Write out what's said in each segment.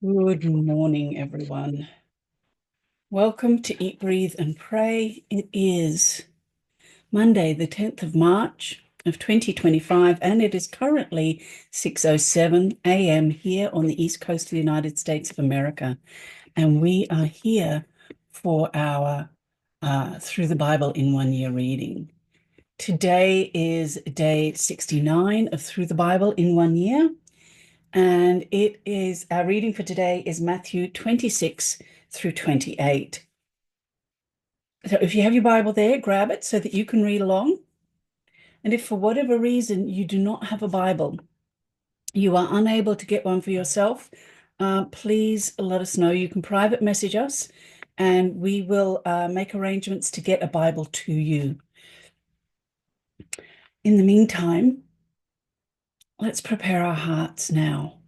Good morning, everyone. Welcome to Eat, Breathe and Pray. It is Monday, the 10th of March of 2025, and it is currently 6:07 a.m. here on the East Coast of the United States of America. And we are here for our Through the Bible in 1 Year reading. Today is day 69 of Through the Bible in 1 Year. And our reading for today is Matthew 26 through 28. So if you have your Bible there, grab it so that you can read along. And if for whatever reason you do not have a Bible, you are unable to get one for yourself, please let us know. You can private message us and we will make arrangements to get a Bible to you. In the meantime, let's prepare our hearts now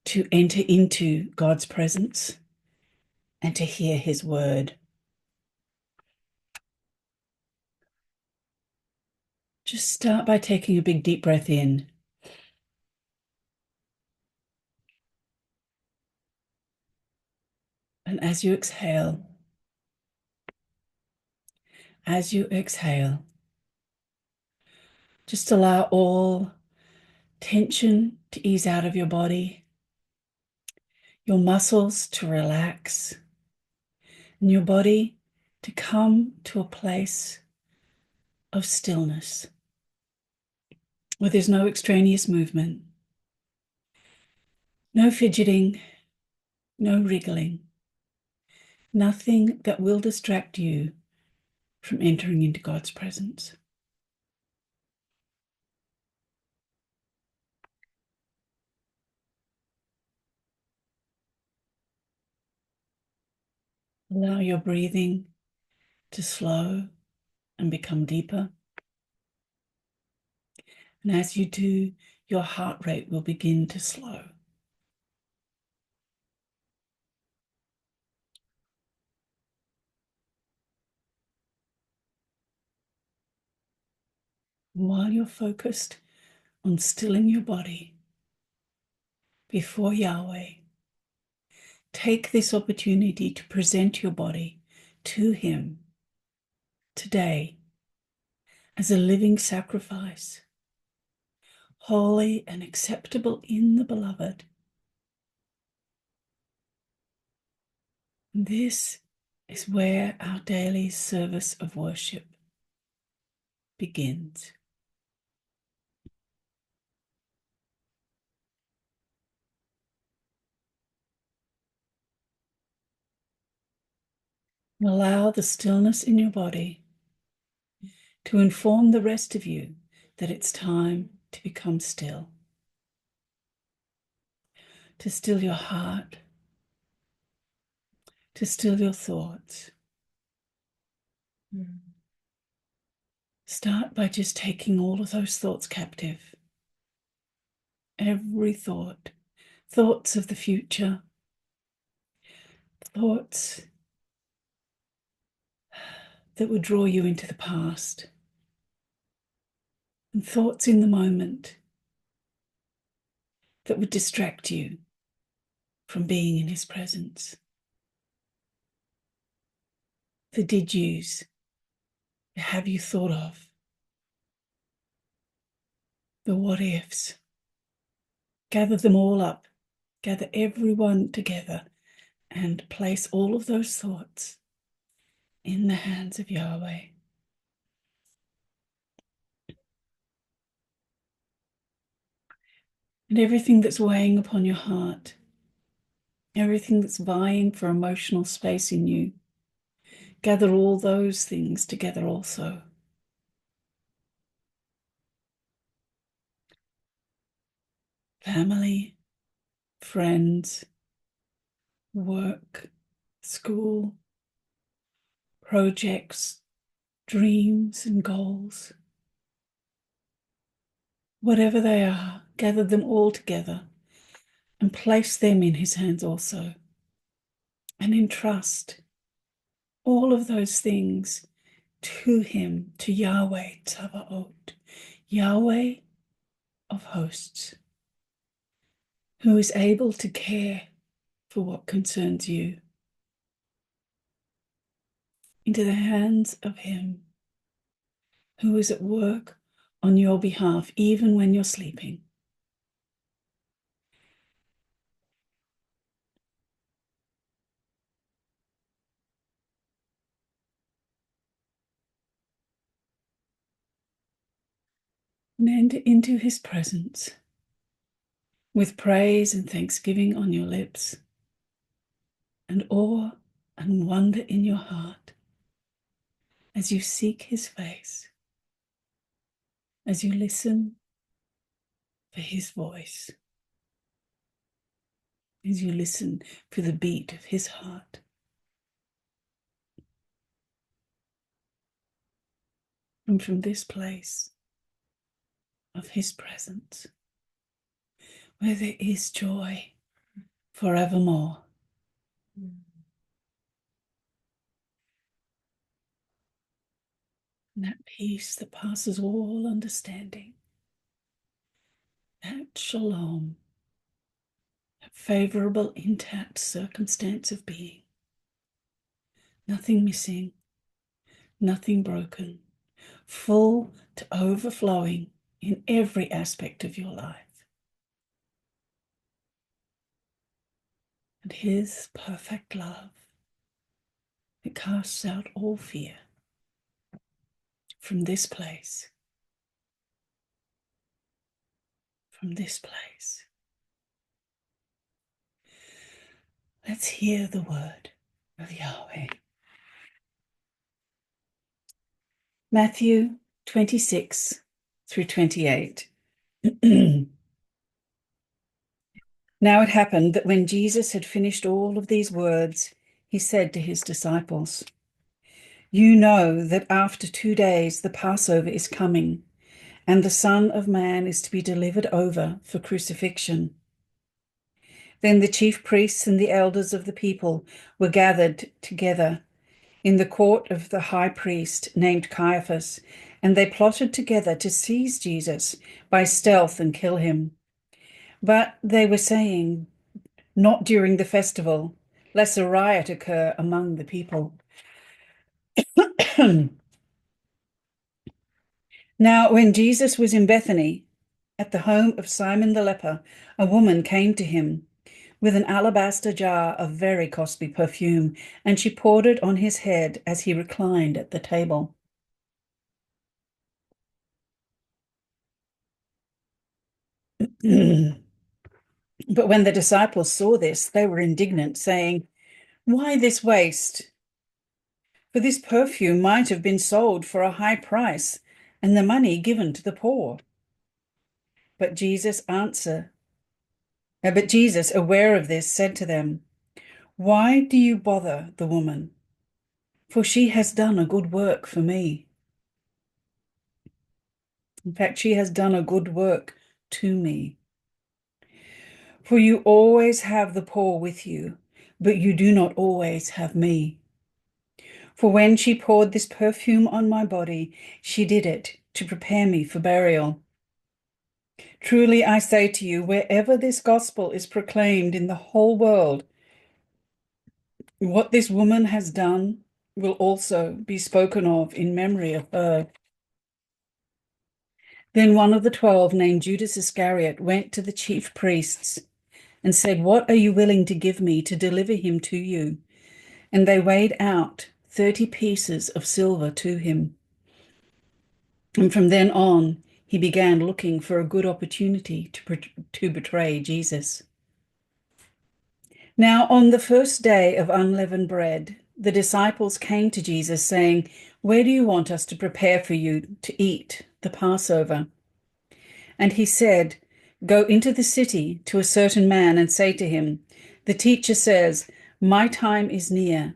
to enter into God's presence and to hear his word. Just start by taking a big deep breath in. And as you exhale, just allow all tension to ease out of your body, your muscles to relax, and your body to come to a place of stillness where there's no extraneous movement, no fidgeting, no wriggling, nothing that will distract you from entering into God's presence. Allow your breathing to slow and become deeper. And as you do, your heart rate will begin to slow. And while you're focused on stilling your body before Yahweh, take this opportunity to present your body to Him today as a living sacrifice, holy and acceptable in the Beloved. And this is where our daily service of worship begins. And allow the stillness in your body to inform the rest of you that it's time to become still. To still your heart, to still your thoughts. Start by just taking all of those thoughts captive. Every thought, thoughts of the future, thoughts that would draw you into the past, and thoughts in the moment that would distract you from being in His presence. The did yous, the have you thought of, the what ifs. Gather them all up, gather everyone together, and place all of those thoughts in the hands of Yahweh. And everything that's weighing upon your heart, everything that's vying for emotional space in you, gather all those things together also. Family, friends, work, school, projects, dreams and goals. Whatever they are, gather them all together and place them in His hands also. And entrust all of those things to Him, to Yahweh Tsabaoth, Yahweh of hosts, who is able to care for what concerns you, into the hands of Him who is at work on your behalf, even when you're sleeping. And enter into His presence with praise and thanksgiving on your lips, and awe and wonder in your heart as you seek His face, as you listen for His voice, as you listen for the beat of His heart. And from this place of His presence, where there is joy forevermore, and that peace that passes all understanding, that shalom, that favorable, intact circumstance of being, nothing missing, nothing broken, full to overflowing in every aspect of your life. And His perfect love that casts out all fear, from this place, let's hear the word of Yahweh. Matthew 26 through 28. Now it happened that when Jesus had finished all of these words, He said to His disciples, "You know that after 2 days the Passover is coming, and the Son of Man is to be delivered over for crucifixion." Then the chief priests and the elders of the people were gathered together in the court of the high priest named Caiaphas, and they plotted together to seize Jesus by stealth and kill Him. But they were saying, "Not during the festival, lest a riot occur among the people." Now, when Jesus was in Bethany, at the home of Simon the leper, a woman came to Him with an alabaster jar of very costly perfume, and she poured it on His head as He reclined at the table. But when the disciples saw this, they were indignant, saying, "Why this waste? For this perfume might have been sold for a high price and the money given to the poor." But Jesus, aware of this, said to them, "Why do you bother the woman? For she has done a good work for me. In fact, she has done a good work to me. For you always have the poor with you, but you do not always have me. For when she poured this perfume on my body, she did it to prepare me for burial. Truly I say to you, wherever this gospel is proclaimed in the whole world, what this woman has done will also be spoken of in memory of her." Then one of the 12, named Judas Iscariot, went to the chief priests and said, "What are you willing to give me to deliver him to you?" And they weighed out 30 pieces of silver to him. And from then on, he began looking for a good opportunity to betray Jesus. Now, on the first day of unleavened bread, the disciples came to Jesus saying, "Where do you want us to prepare for you to eat the Passover?" And He said, "Go into the city to a certain man and say to him, 'The teacher says, my time is near.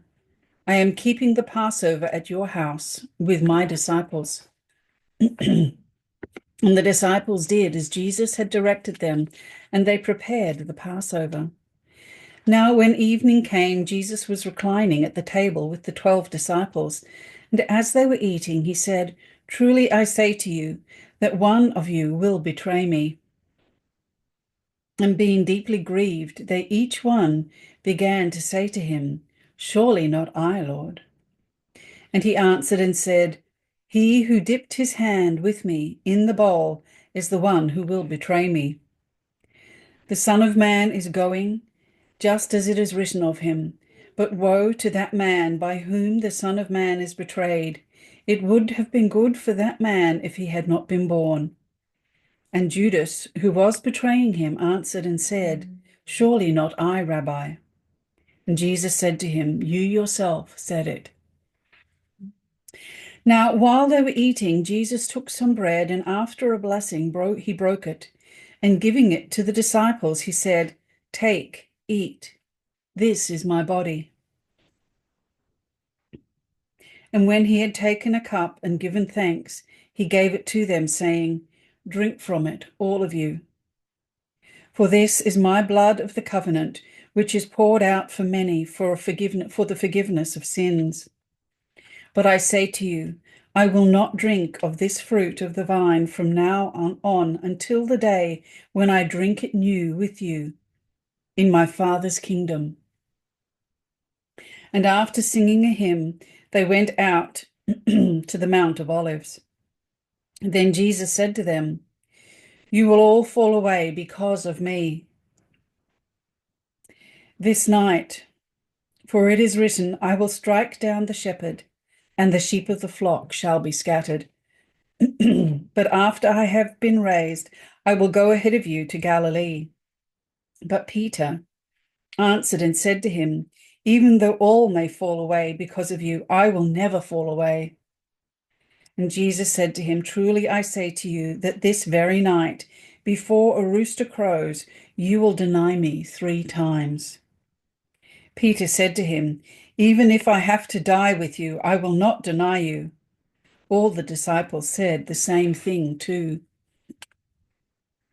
I am keeping the Passover at your house with my disciples.'" And the disciples did as Jesus had directed them, and they prepared the Passover. Now, when evening came, Jesus was reclining at the table with the 12 disciples, and as they were eating, He said, "Truly I say to you that one of you will betray me." And being deeply grieved, they each one began to say to him, "Surely not I, Lord." And he answered and said, "He who dipped his hand with me in the bowl is the one who will betray me. The Son of Man is going, just as it is written of him. But woe to that man by whom the Son of Man is betrayed. It would have been good for that man if he had not been born." And Judas, who was betraying him, answered and said, "Surely not I, Rabbi." And Jesus said to him, "You yourself said it." Now, while they were eating, Jesus took some bread, and after a blessing, he broke it. And giving it to the disciples, he said, "Take, eat. This is my body." And when he had taken a cup and given thanks, he gave it to them, saying, "Drink from it, all of you. For this is my blood of the covenant, which is poured out for many for the forgiveness of sins. But I say to you, I will not drink of this fruit of the vine from now on until the day when I drink it new with you in my Father's kingdom." And after singing a hymn, they went out to the Mount of Olives. Then Jesus said to them, "You will all fall away because of me this night. For it is written, I will strike down the shepherd, and the sheep of the flock shall be scattered. But after I have been raised, I will go ahead of you to Galilee." But Peter answered and said to him, "Even though all may fall away because of you, I will never fall away." And Jesus said to him, "Truly I say to you that this very night, before a rooster crows, you will deny me 3 times. Peter said to him, "Even if I have to die with you, I will not deny you." All the disciples said the same thing too.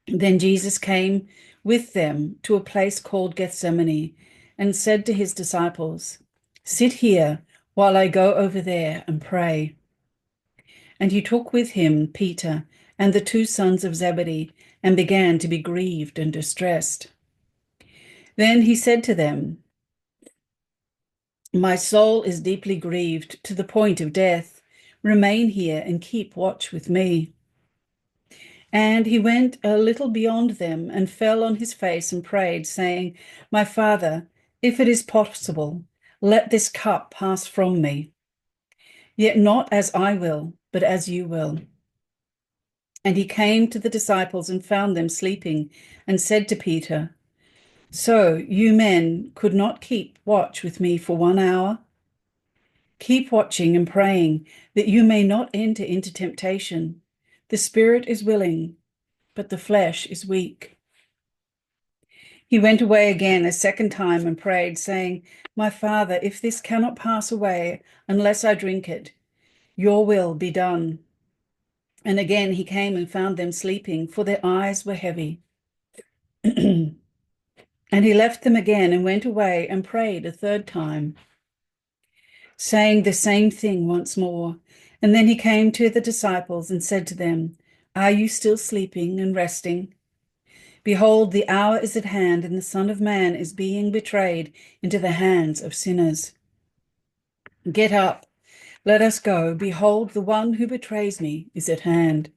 Then Jesus came with them to a place called Gethsemane and said to his disciples, "Sit here while I go over there and pray." And he took with him Peter and the 2 sons of Zebedee and began to be grieved and distressed. Then he said to them, "My soul is deeply grieved to the point of death. Remain here and keep watch with me." And he went a little beyond them and fell on his face and prayed, saying, "My Father, if it is possible, let this cup pass from me. Yet not as I will, but as you will." And he came to the disciples and found them sleeping, and said to Peter, "So you men could not keep watch with me for 1 hour? Keep watching and praying, that you may not enter into temptation. The spirit is willing, but the flesh is weak." He went away again a second time and prayed, saying, "My Father, if this cannot pass away unless I drink it, your will be done." And again he came and found them sleeping, for their eyes were heavy. And he left them again and went away and prayed a third time, saying the same thing once more. And then he came to the disciples and said to them, "Are you still sleeping and resting? Behold, the hour is at hand, and the Son of Man is being betrayed into the hands of sinners. Get up, let us go. Behold, the one who betrays me is at hand."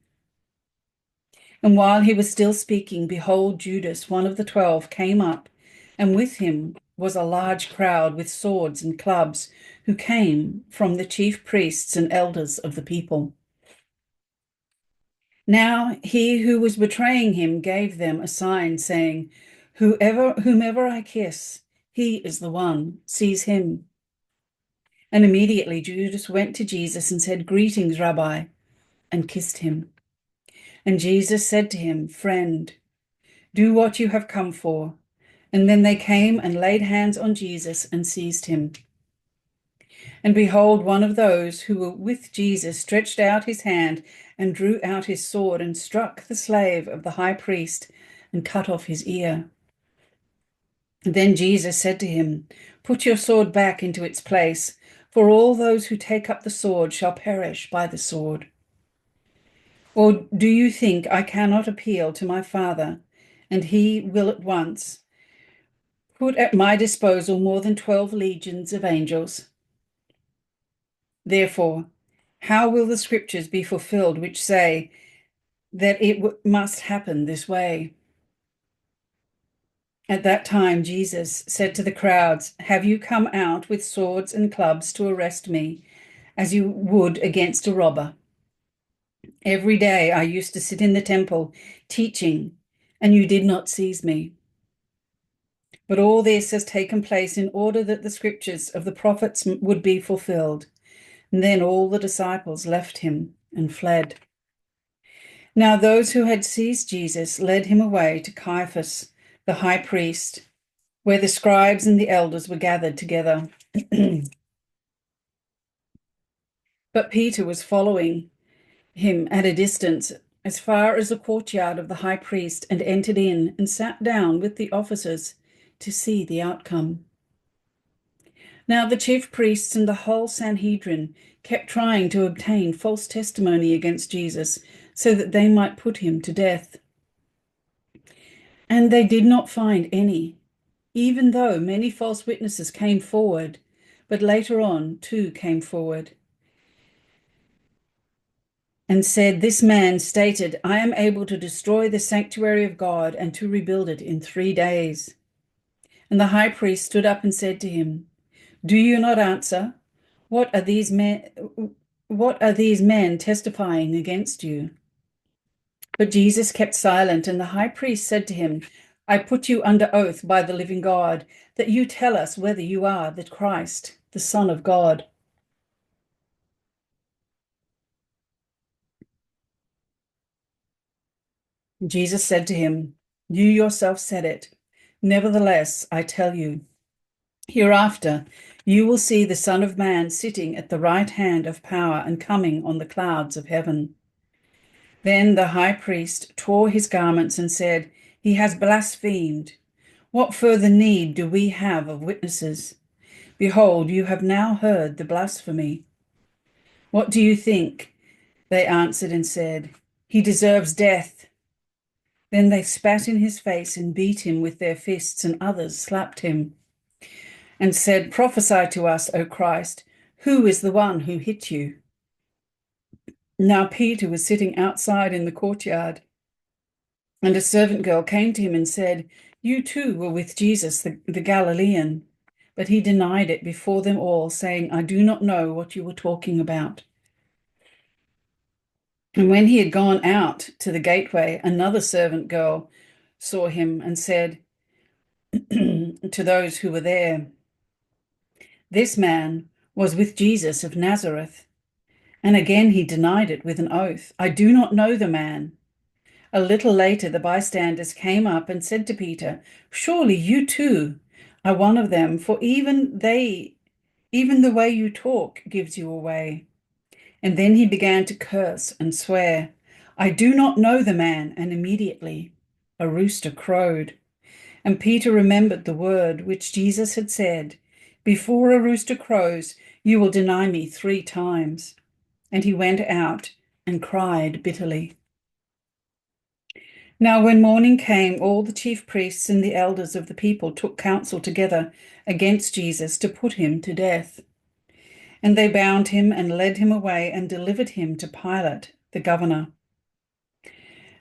And while he was still speaking, behold, Judas, one of the 12, came up, and with him was a large crowd with swords and clubs, who came from the chief priests and elders of the people. Now he who was betraying him gave them a sign, saying, Whomever I kiss, he is the one, seize him." And immediately Judas went to Jesus and said, "Greetings, Rabbi," and kissed him. And Jesus said to him, "Friend, do what you have come for." And then they came and laid hands on Jesus and seized him. And behold, one of those who were with Jesus stretched out his hand and drew out his sword and struck the slave of the high priest and cut off his ear. Then Jesus said to him, "Put your sword back into its place, for all those who take up the sword shall perish by the sword. Or do you think I cannot appeal to my Father, and he will at once put at my disposal more than 12 legions of angels. Therefore, how will the scriptures be fulfilled which say that it must happen this way?" At that time, Jesus said to the crowds, "Have you come out with swords and clubs to arrest me, as you would against a robber? Every day I used to sit in the temple teaching, and you did not seize me. But all this has taken place in order that the scriptures of the prophets would be fulfilled." And then all the disciples left him and fled. Now those who had seized Jesus led him away to Caiaphas, the high priest, where the scribes and the elders were gathered together. But Peter was following him at a distance, as far as the courtyard of the high priest, and entered in and sat down with the officers to see the outcome. Now the chief priests and the whole Sanhedrin kept trying to obtain false testimony against Jesus so that they might put him to death. And they did not find any, even though many false witnesses came forward, but later on 2 came forward and said, "This man stated, I am able to destroy the sanctuary of God and to rebuild it in 3 days." And the high priest stood up and said to him, "Do you not answer? What are these men testifying against you?" But Jesus kept silent, and the high priest said to him, "I put you under oath by the living God, that you tell us whether you are the Christ, the Son of God." Jesus said to him, "You yourself said it. Nevertheless, I tell you, hereafter you will see the Son of Man sitting at the right hand of power and coming on the clouds of heaven." Then the high priest tore his garments and said, "He has blasphemed. What further need do we have of witnesses? Behold, you have now heard the blasphemy. What do you think?" They answered and said, "He deserves death." Then they spat in his face and beat him with their fists, and others slapped him and said, "Prophesy to us, O Christ, who is the one who hit you?" Now Peter was sitting outside in the courtyard, and a servant girl came to him and said, "You too were with Jesus, the Galilean." But he denied it before them all, saying, "I do not know what you were talking about." And when he had gone out to the gateway, another servant girl saw him and said to those who were there, "This man was with Jesus of Nazareth." And again he denied it with an oath, "I do not know the man." A little later, the bystanders came up and said to Peter, "Surely you too are one of them, for even the way you talk gives you away." And then he began to curse and swear, "I do not know the man." And immediately a rooster crowed. And Peter remembered the word which Jesus had said, "Before a rooster crows, you will deny me 3 times." And he went out and cried bitterly. Now when morning came, all the chief priests and the elders of the people took counsel together against Jesus to put him to death. And they bound him and led him away and delivered him to Pilate, the governor.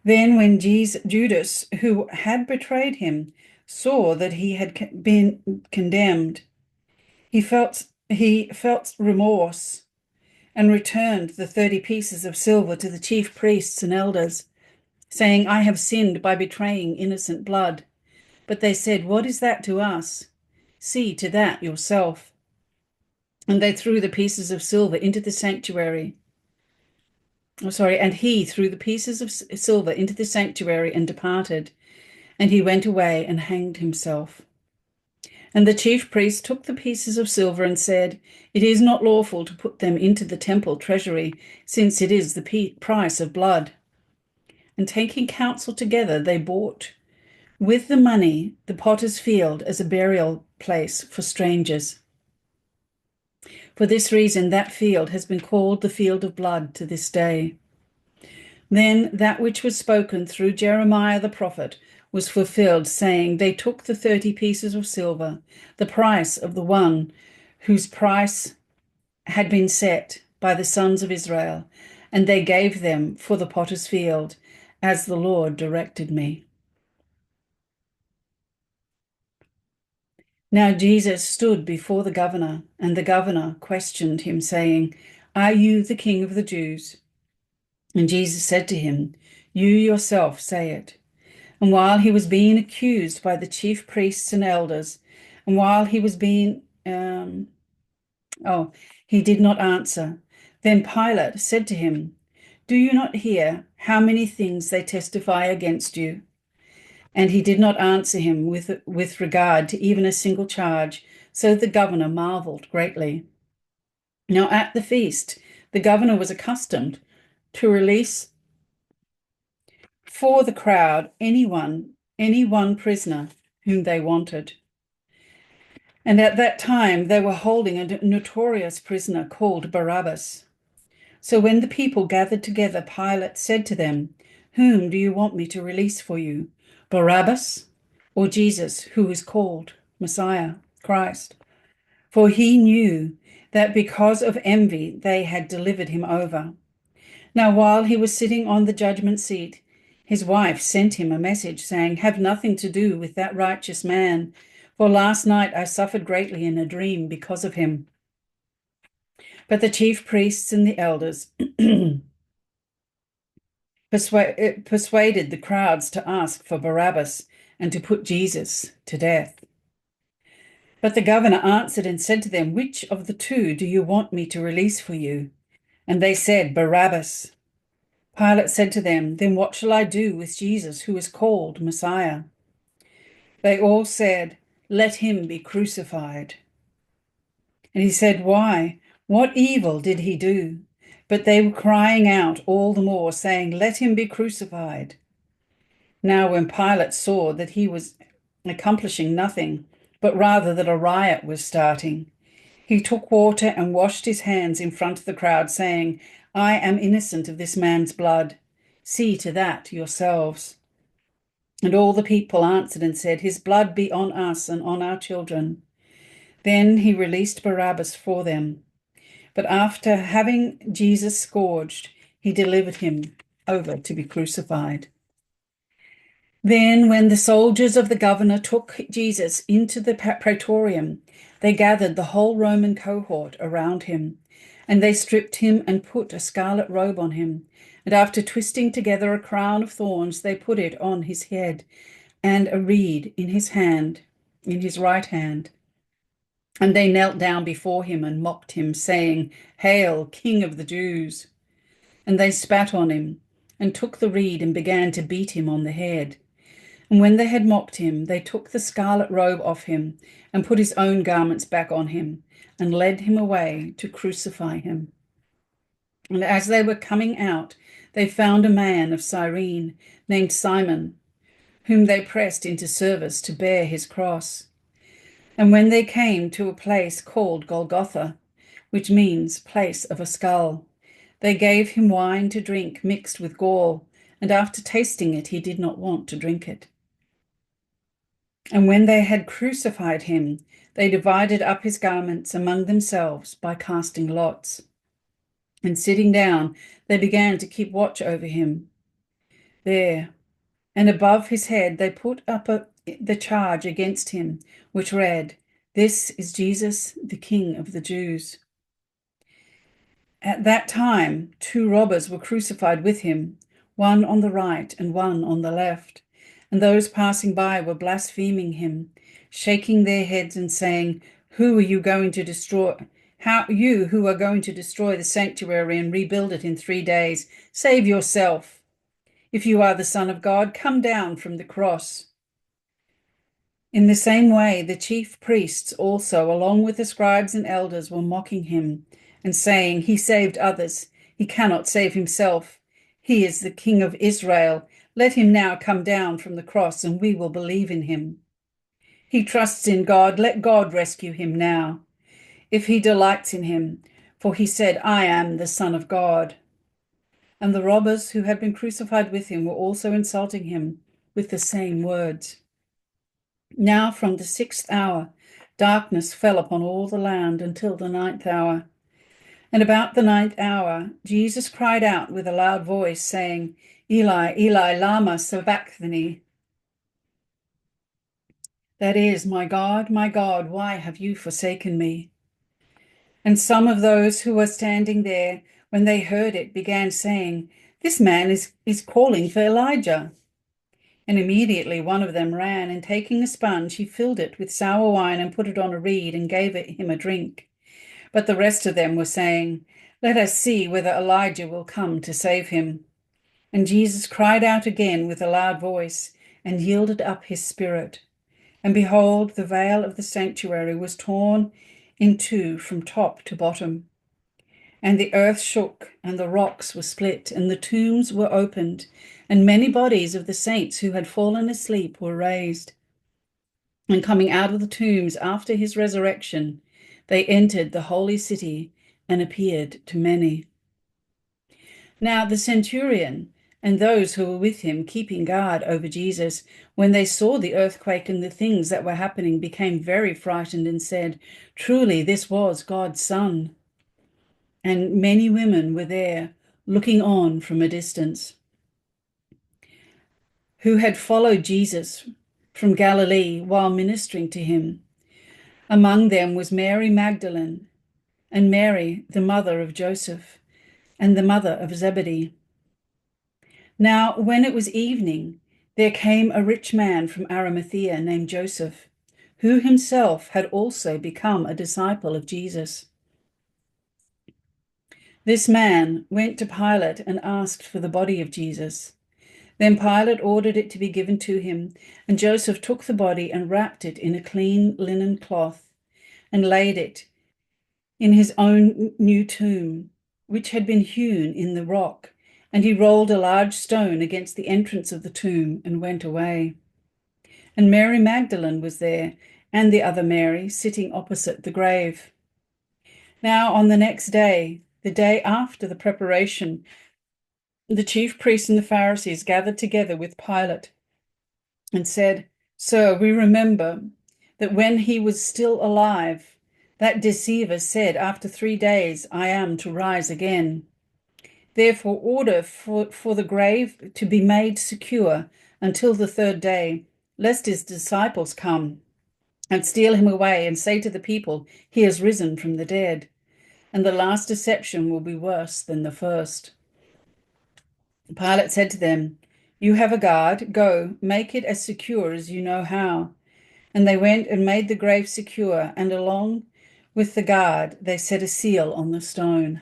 Then when Judas, who had betrayed him, saw that he had been condemned, he felt remorse and returned the 30 pieces of silver to the chief priests and elders, saying, "I have sinned by betraying innocent blood." But they said, "What is that to us? See to that yourself." And they threw the pieces of silver into the sanctuary. And he threw the pieces of silver into the sanctuary and departed. And he went away and hanged himself. And the chief priest took the pieces of silver and said, "It is not lawful to put them into the temple treasury, since it is the price of blood." And taking counsel together, they bought with the money the potter's field as a burial place for strangers. For this reason, that field has been called the field of blood to this day. Then that which was spoken through Jeremiah the prophet was fulfilled, saying, "They took the 30 pieces of silver, the price of the one whose price had been set by the sons of Israel, and they gave them for the potter's field, as the Lord directed me." Now Jesus stood before the governor, and the governor questioned him, saying, "Are you the king of the Jews?" And Jesus said to him, "You yourself say it." And while he was being accused by the chief priests and elders, and while he was being, he did not answer. Then Pilate said to him, "Do you not hear how many things they testify against you?" And he did not answer him with regard to even a single charge. So the governor marveled greatly. Now at the feast, the governor was accustomed to release for the crowd any one prisoner whom they wanted. And at that time they were holding a notorious prisoner called Barabbas. So when the people gathered together, Pilate said to them, "Whom do you want me to release for you, Barabbas or Jesus, who is called Messiah, Christ?" For he knew that because of envy they had delivered him over. Now while he was sitting on the judgment seat, his wife sent him a message saying, "Have nothing to do with that righteous man, for last night I suffered greatly in a dream because of him." But the chief priests and the elders persuaded the crowds to ask for Barabbas and to put Jesus to death. But the governor answered and said to them, "Which of the two do you want me to release for you?" And they said, "Barabbas." Pilate said to them, "Then what shall I do with Jesus, who is called Messiah?" They all said, "Let him be crucified." And he said, "Why? What evil did he do?" But they were crying out all the more, saying, "Let him be crucified." Now when Pilate saw that he was accomplishing nothing, but rather that a riot was starting, he took water and washed his hands in front of the crowd, saying, "I am innocent of this man's blood. See to that yourselves." And all the people answered and said, "His blood be on us and on our children." Then he released Barabbas for them. But after having Jesus scourged, he delivered him over to be crucified. Then when the soldiers of the governor took Jesus into the praetorium, they gathered the whole Roman cohort around him, and they stripped him and put a scarlet robe on him. And after twisting together a crown of thorns, they put it on his head, and a reed in his right hand. And they knelt down before him and mocked him, saying, "Hail, King of the Jews!" And they spat on him, and took the reed and began to beat him on the head. And when they had mocked him, they took the scarlet robe off him and put his own garments back on him and led him away to crucify him. And as they were coming out, they found a man of Cyrene named Simon, whom they pressed into service to bear his cross. And when they came to a place called Golgotha, which means place of a skull, they gave him wine to drink mixed with gall, and after tasting it, he did not want to drink it. And when they had crucified him, they divided up his garments among themselves by casting lots. And sitting down, they began to keep watch over him there. And above his head they put up the charge against him, which read, "This is Jesus, the King of the Jews." At that time, 2 robbers were crucified with him, one on the right and one on the left. And those passing by were blaspheming him, shaking their heads and saying, "Who are you going to destroy? You who are going to destroy the sanctuary and rebuild it in 3 days, save yourself. If you are the Son of God, come down from the cross." In the same way, the chief priests also, along with the scribes and elders, were mocking him and saying, "He saved others. He cannot save himself. He is the King of Israel. Let him now come down from the cross and we will believe in him. He trusts in God. Let God rescue him now, if he delights in him. For he said, 'I am the Son of God.'" And the robbers who had been crucified with him were also insulting him with the same words. Now from the 6th hour, darkness fell upon all the land until the 9th hour. And about the 9th hour, Jesus cried out with a loud voice, saying, Eli, Eli, lama sabachthani. That is, my God, why have you forsaken me? And some of those who were standing there, when they heard it, began saying, This man is calling for Elijah. And immediately one of them ran, and taking a sponge, he filled it with sour wine and put it on a reed and gave him a drink. But the rest of them were saying, Let us see whether Elijah will come to save him. And Jesus cried out again with a loud voice and yielded up his spirit. And behold, the veil of the sanctuary was torn in two from top to bottom. And the earth shook, and the rocks were split, and the tombs were opened, and many bodies of the saints who had fallen asleep were raised. And coming out of the tombs after his resurrection, they entered the holy city and appeared to many. Now the centurion and those who were with him, keeping guard over Jesus, when they saw the earthquake and the things that were happening, became very frightened and said, Truly, this was God's Son. And many women were there, looking on from a distance, who had followed Jesus from Galilee while ministering to him. Among them was Mary Magdalene, and Mary, the mother of Joseph, and the mother of Zebedee. Now, when it was evening, there came a rich man from Arimathea named Joseph, who himself had also become a disciple of Jesus. This man went to Pilate and asked for the body of Jesus. Then Pilate ordered it to be given to him, and Joseph took the body and wrapped it in a clean linen cloth and laid it in his own new tomb, which had been hewn in the rock, and he rolled a large stone against the entrance of the tomb and went away. And Mary Magdalene was there, and the other Mary, sitting opposite the grave. Now on the next day, the day after the preparation, the chief priests and the Pharisees gathered together with Pilate and said, Sir, we remember that when he was still alive, that deceiver said, After 3 days I am to rise again. Therefore order for the grave to be made secure until the 3rd day, lest his disciples come and steal him away and say to the people, He has risen from the dead. And the last deception will be worse than the first. Pilate said to them, You have a guard, go, make it as secure as you know how. And they went and made the grave secure, and along with the guard they set a seal on the stone.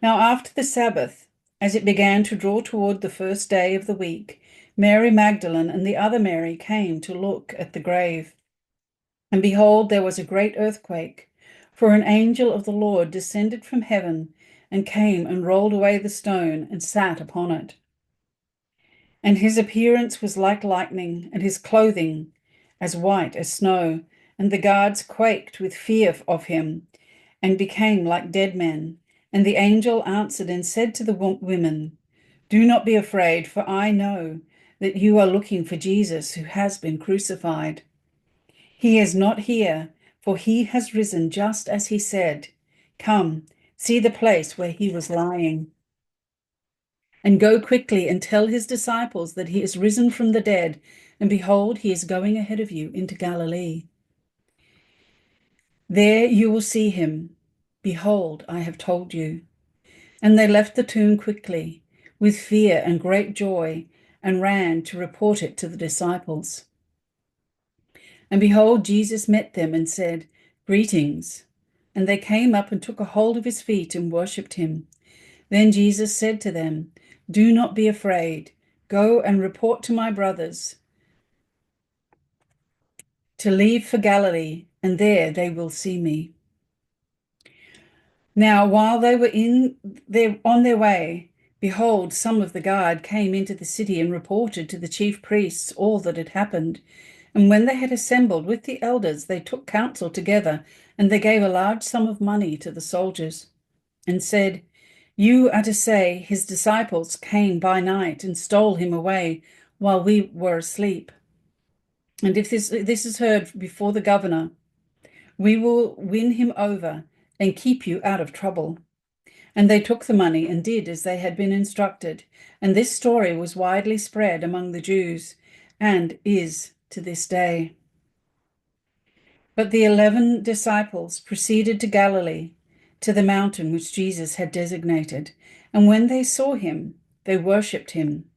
Now after the Sabbath, as it began to draw toward the 1st day of the week, Mary Magdalene and the other Mary came to look at the grave. And behold, there was a great earthquake, for an angel of the Lord descended from heaven and came and rolled away the stone and sat upon it. And his appearance was like lightning, and his clothing as white as snow. And the guards quaked with fear of him and became like dead men. And the angel answered and said to the women, Do not be afraid, for I know that you are looking for Jesus who has been crucified. He is not here, for he has risen just as he said. Come, see the place where he was lying. And go quickly and tell his disciples that he is risen from the dead, and behold, he is going ahead of you into Galilee. There you will see him. Behold, I have told you. And they left the tomb quickly, with fear and great joy, and ran to report it to the disciples. And behold, Jesus met them and said, Greetings. And they came up and took a hold of his feet and worshipped him. Then Jesus said to them, Do not be afraid. Go and report to my brothers to leave for Galilee, and there they will see me. Now, while they were on their way, behold, some of the guard came into the city and reported to the chief priests all that had happened. And when they had assembled with the elders, they took counsel together, and they gave a large sum of money to the soldiers, and said, You are to say, His disciples came by night and stole him away while we were asleep. And if this is heard before the governor, we will win him over and keep you out of trouble." And they took the money and did as they had been instructed. And this story was widely spread among the Jews and is to this day. But the 11 disciples proceeded to Galilee, to the mountain which Jesus had designated. And when they saw him, they worshipped him.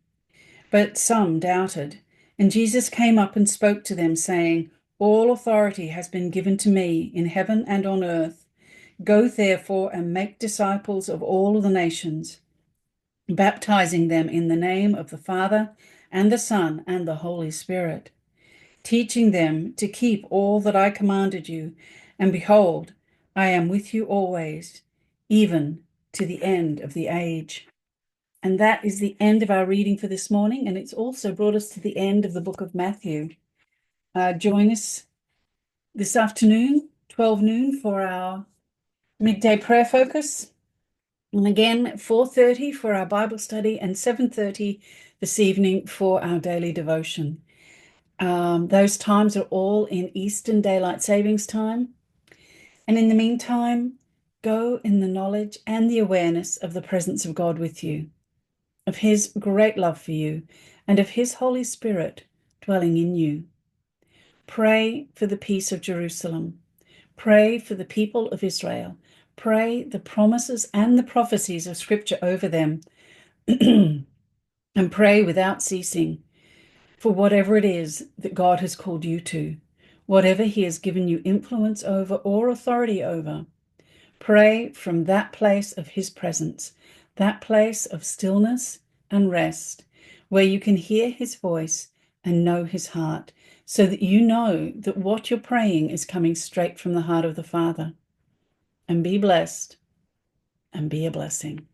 But some doubted. And Jesus came up and spoke to them, saying, "All authority has been given to me in heaven and on earth. Go therefore and make disciples of all the nations, baptizing them in the name of the Father and the Son and the Holy Spirit, teaching them to keep all that I commanded you. And behold, I am with you always, even to the end of the age." And that is the end of our reading for this morning, and it's also brought us to the end of the book of Matthew. Join us this afternoon, 12 noon, for our midday prayer focus. And again, 4:30 for our Bible study and 7:30 this evening for our daily devotion. Those times are all in Eastern Daylight Savings Time. And in the meantime, go in the knowledge and the awareness of the presence of God with you, of his great love for you, and of his Holy Spirit dwelling in you. Pray for the peace of Jerusalem. Pray for the people of Israel. Pray the promises and the prophecies of Scripture over them. And pray without ceasing for whatever it is that God has called you to, whatever he has given you influence over or authority over. Pray from that place of his presence, that place of stillness and rest, where you can hear his voice and know his heart, so that you know that what you're praying is coming straight from the heart of the Father. And be blessed and be a blessing.